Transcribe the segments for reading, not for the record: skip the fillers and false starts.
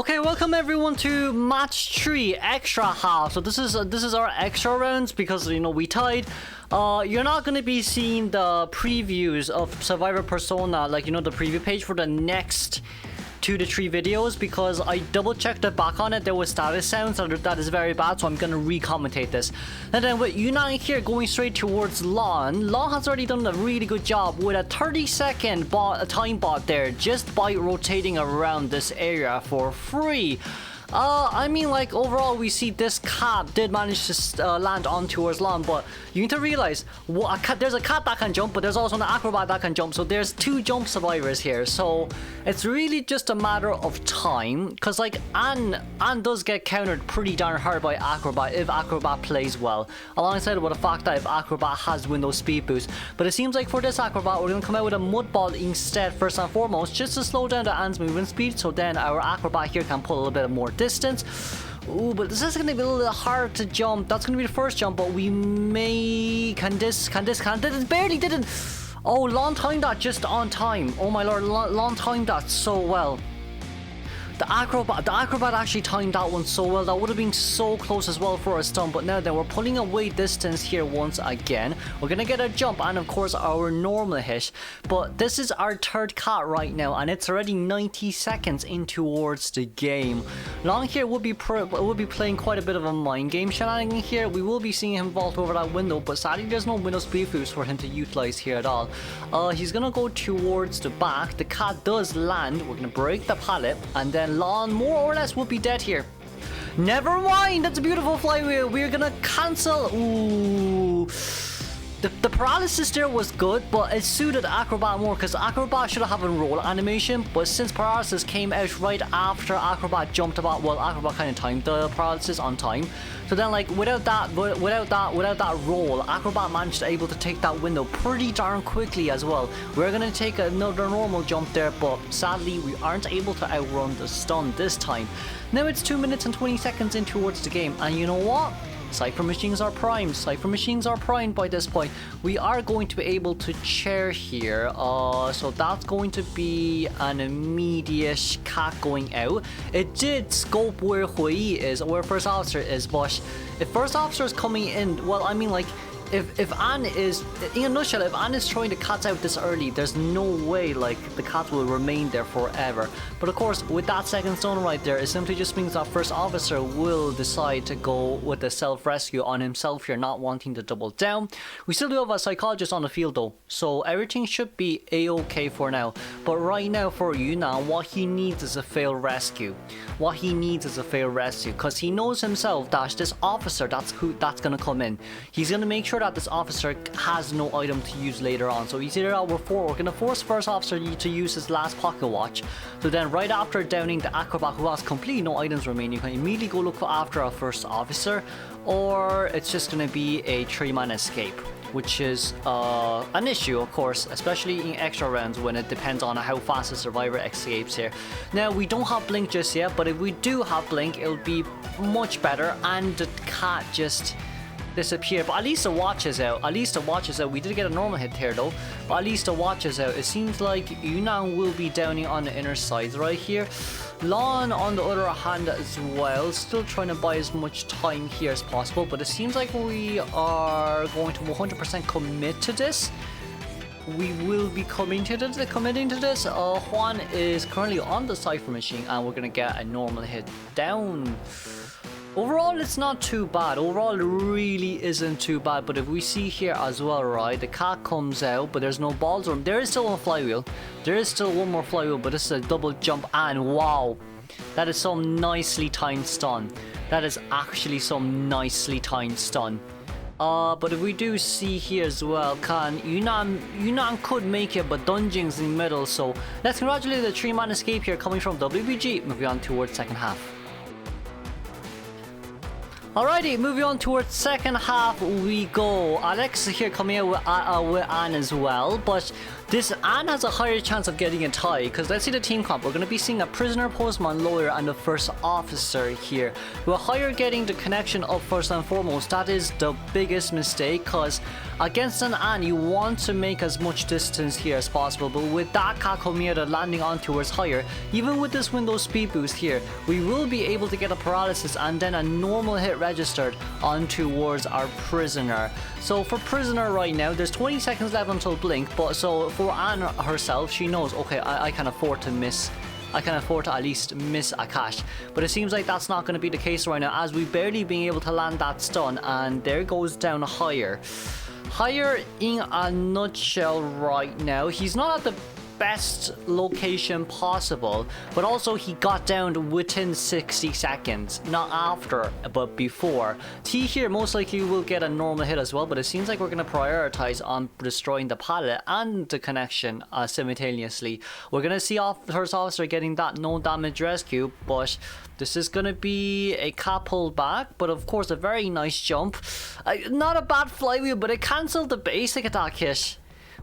Okay, welcome everyone to match 3 extra half. So this is our extra rounds because we tied. You're not gonna be seeing the previews of Survivor Persona, like the preview page for the next 2 to 3 videos, because I double checked it back on it. There was status sounds that is very bad, so I'm gonna re-commentate this. And then with Yunnan here going straight towards Lon has already done a really good job with a 30-second time bot there, just by rotating around this area for free. I mean, like, overall we see this cat did manage to land on towards Lon, but you need to realize there's a cat that can jump, but there's also an acrobat that can jump, so there's 2 jump survivors here. So it's really just a matter of time, because like Ann does get countered pretty darn hard by acrobat if acrobat plays well, alongside with the fact that if acrobat has window speed boost. But it seems like for this acrobat we're going to come out with a mud ball instead, first and foremost, just to slow down the Ann's movement speed, so then our acrobat here can pull a little bit more distance. Ooh, but this is going to be a little bit hard to jump. That's going to be the first jump, but we may... Can this? Barely didn't. Oh, Lon timed that just on time. Oh my lord, Lon timed that so well. The acrobat actually timed that one so well. That would have been so close as well for a stun, but now then we're pulling away distance here once again. We're gonna get a jump and of course our normal hit, but this is our 3rd cat right now and it's already 90 seconds in towards the game. Long here will be playing quite a bit of a mind game shenanigan here. We will be seeing him vault over that window, but sadly there's no window speed boost for him to utilize here at all. He's gonna go towards the back. The cat does land. We're gonna break the pallet and then Lon more or less will be dead here. Never mind, that's a beautiful flywheel. We're gonna cancel. Ooh. The paralysis there was good, but it suited acrobat more because acrobat should have a roll animation, but since paralysis came out right after acrobat jumped about, well, acrobat kind of timed the paralysis on time, so then like without that roll, acrobat managed to able to take that window pretty darn quickly as well. We're gonna take another normal jump there, but sadly we aren't able to outrun the stun this time. Now it's 2 minutes and 20 seconds in towards the game, and you know what? Cypher machines are primed. Cypher machines are primed by this point. We are going to be able to chair here. So that's going to be an immediate cat going out. It did scope where Hui is, where first officer is, but if first officer is coming in, well, I mean, like, if Ann is, in a nutshell, if Ann is throwing the cats out this early, there's no way like the cats will remain there forever. But of course, with that second stone right there, it simply just means that first officer will decide to go with the self-rescue on himself here, not wanting to double down. We still do have a psychologist on the field though, so everything should be a-okay for now. But right now for Yunnan, what he needs is a failed rescue. What he needs is a failed rescue, because he knows himself that this officer that's gonna come in, he's gonna make sure that this officer has no item to use later on. So he's either we're gonna force first officer to use his last pocket watch, so then right after downing the acrobat who has completely no items remaining, you can immediately go look after a first officer, or it's just gonna be a 3-man escape, which is an issue, of course, especially in extra rounds when it depends on how fast the survivor escapes here. Now, we don't have blink just yet, but if we do have blink, it'll be much better, and the cat just disappear. But at least the watch is out. At least the watch is out. We did get a normal hit here though, but at least the watch is out. It seems like Yunnan will be downing on the inner sides right here. Lon on the other hand as well, still trying to buy as much time here as possible, but it seems like we are going to 100% commit to this. We will be committing to this. Juan is currently on the Cypher machine and we're gonna get a normal hit down. Overall, it's not too bad. Overall, it really isn't too bad. But if we see here as well, right, the cat comes out, but there's no balls room. There is still one flywheel. There is still one more flywheel, but this is a double jump, and wow, that is some nicely timed stun. That is actually some nicely timed stun. But if we do see here as well, Yunnan could make it, but Dungeon's in the middle. So let's congratulate the 3-man escape here coming from WBG. Moving on towards second half. Alrighty, moving on towards second half we go. Alex here coming out with Ann as well, but This Ann has a higher chance of getting a tie, because let's see the team comp. We're going to be seeing a prisoner, postman, lawyer, and the first officer here. With higher getting the connection up first and foremost, that is the biggest mistake, because against an Ann, you want to make as much distance here as possible, but with that Kakomiya landing on towards higher, even with this Windows speed boost here, we will be able to get a paralysis and then a normal hit registered on towards our prisoner. So for prisoner right now, there's 20 seconds left until blink, but so for Ann herself, she knows, okay, I can afford to miss. I can afford to at least miss a cash. But it seems like that's not going to be the case right now, as we barely being able to land that stun, and there goes down higher. Higher in a nutshell right now. He's not at the best location possible, but also he got down within 60 seconds, not after but before. T here most likely will get a normal hit as well, but it seems like we're going to prioritize on destroying the pallet and the connection simultaneously. We're going to see first officer getting that no damage rescue, but this is going to be a cat pull back, but of course a very nice jump. Not a bad flywheel, but it cancelled the basic attack hit.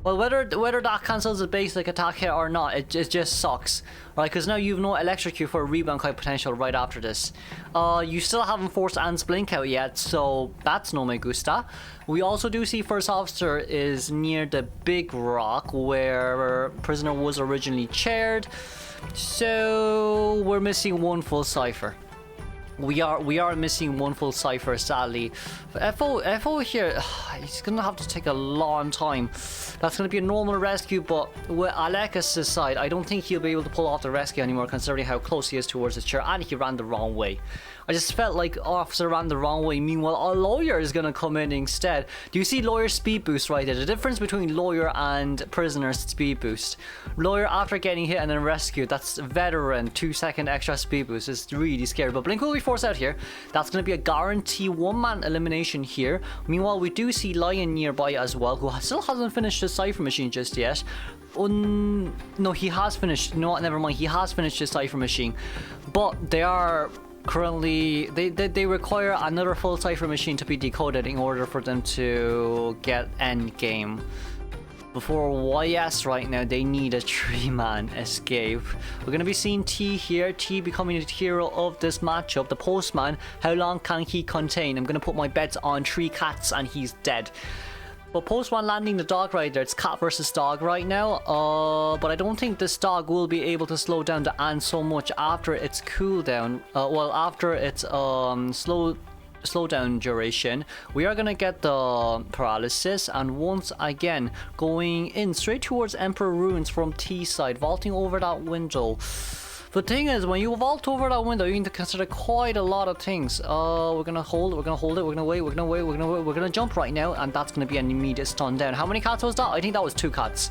Well, whether that cancels the basic attack hit or not, it just sucks, right? Because now you've no electrocute for a rebound kite potential right after this. You still haven't forced Ann's blink out yet, so that's no me gusta. We also do see first officer is near the big rock where prisoner was originally chaired, so we're missing one full cipher. We are missing one full cipher, sadly. FO here, he's gonna have to take a long time. That's gonna be a normal rescue, but with Alekis' side, I don't think he'll be able to pull off the rescue anymore, considering how close he is towards the chair, and he ran the wrong way. I just felt like officer ran the wrong way. Meanwhile, a lawyer is gonna come in instead. Do you see lawyer speed boost right there? The difference between lawyer and prisoner's speed boost. Lawyer after getting hit and then rescued. That's veteran 2-second extra speed boost. It's really scary. But blink will be forced out here. That's gonna be a guarantee one-man elimination here. Meanwhile, we do see Lion nearby as well, who still hasn't finished the cipher machine just yet. No, he has finished. No, never mind. He has finished his cipher machine, but they are currently they require another full cipher machine to be decoded in order for them to get end game. Before YS right now, they need a 3-man escape. We're gonna be seeing T here. T becoming the hero of this matchup. The postman, how long can he contain? I'm gonna put my bets on 3 cats and he's dead. But postman landing the dog right there. It's cat versus dog right now. But I don't think this dog will be able to slow down the Ann so much after its cooldown. Well, after its slowdown duration. We are gonna get the paralysis, and once again going in straight towards Emperor Ruins from T side, vaulting over that window. The thing is, when you vault over that window, you need to consider quite a lot of things. We're gonna hold it, we're gonna wait, we're gonna jump right now, and that's gonna be an immediate stun down. How many cats was that? I think that was 2 cats.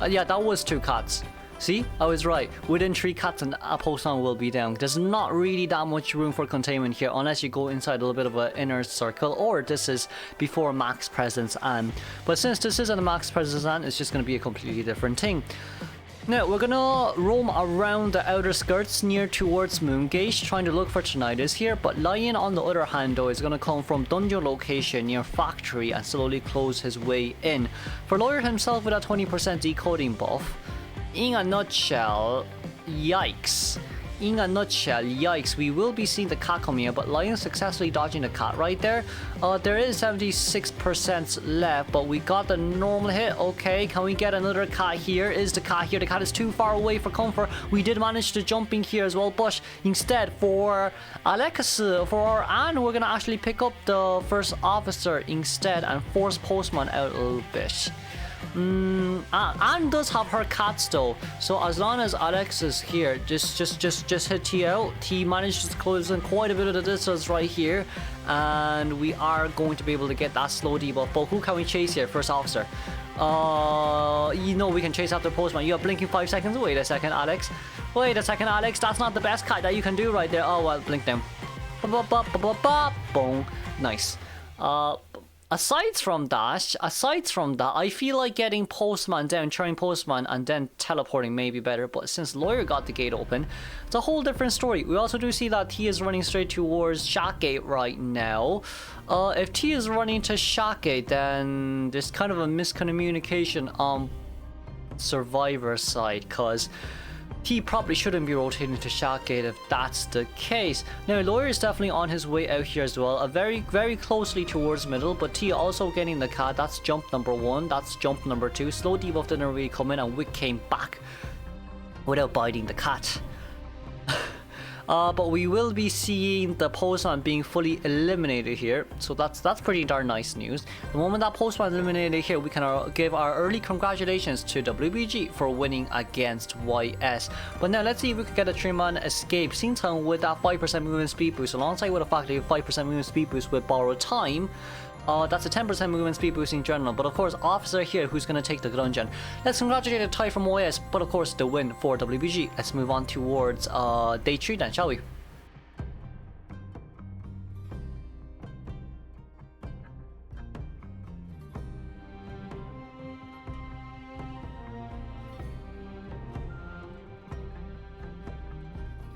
Yeah, that was 2 cats. See, I was right. Within 3 cats and a postman will be down. There's not really that much room for containment here, unless you go inside a little bit of an inner circle, or this is before max presence Ann. But since this isn't a max presence Ann, it's just gonna be a completely different thing. Now, we're gonna roam around the outer skirts near towards Moongate, trying to look for Tinnitus here, but Lion on the other hand though is gonna come from dungeon location near factory and slowly close his way in. For Lawyer himself with a 20% decoding buff, in a nutshell, yikes. In a nutshell, yikes, we will be seeing the cat come here, but Lion successfully dodging the cat right there. There is 76% left, but we got the normal hit. Okay, can we get another cat here? Is the cat here? The cat is too far away for comfort. We did manage to jump in here as well, but instead for Alekis, for our Ann, we're gonna actually pick up the first officer instead and force postman out a little bit. Ann does have her cats though, so as long as Alex is here, just hit T out. T managed to close in quite a bit of the distance right here, and we are going to be able to get that slow debuff. But who can we chase here? First officer. You know we can chase after postman. You are blinking 5 seconds. Wait a second, Alex. Wait a second, Alex. That's not the best kite that you can do right there. Oh well, blink them. Boom. Nice. Aside from that, I feel like getting postman down, trying postman, and then teleporting may be better. But since Lawyer got the gate open, it's a whole different story. We also do see that T is running straight towards Shackgate right now. If T is running to Shackgate, then there's kind of a miscommunication on Survivor side, because he probably shouldn't be rotating to Shockgate if that's the case. Now, Lawyer is definitely on his way out here as well, very closely towards middle, but T also getting the cat. That's jump number 1, that's jump number 2. Slow debuff didn't really come in, and Wick came back without biting the cat. But we will be seeing the postman being fully eliminated here, so that's pretty darn nice news. The moment that postman is eliminated here, we can give our early congratulations to WBG for winning against YS. But now let's see if we can get a 3-man escape. Xingteng with that 5% movement speed boost, alongside with a factory 5% movement speed boost with borrowed time. That's a 10% movement speed boost in general, but of course Officer here who's going to take the dungeon. Let's congratulate a tie from OS, but of course the win for WBG. Let's move on towards day 3 then, shall we?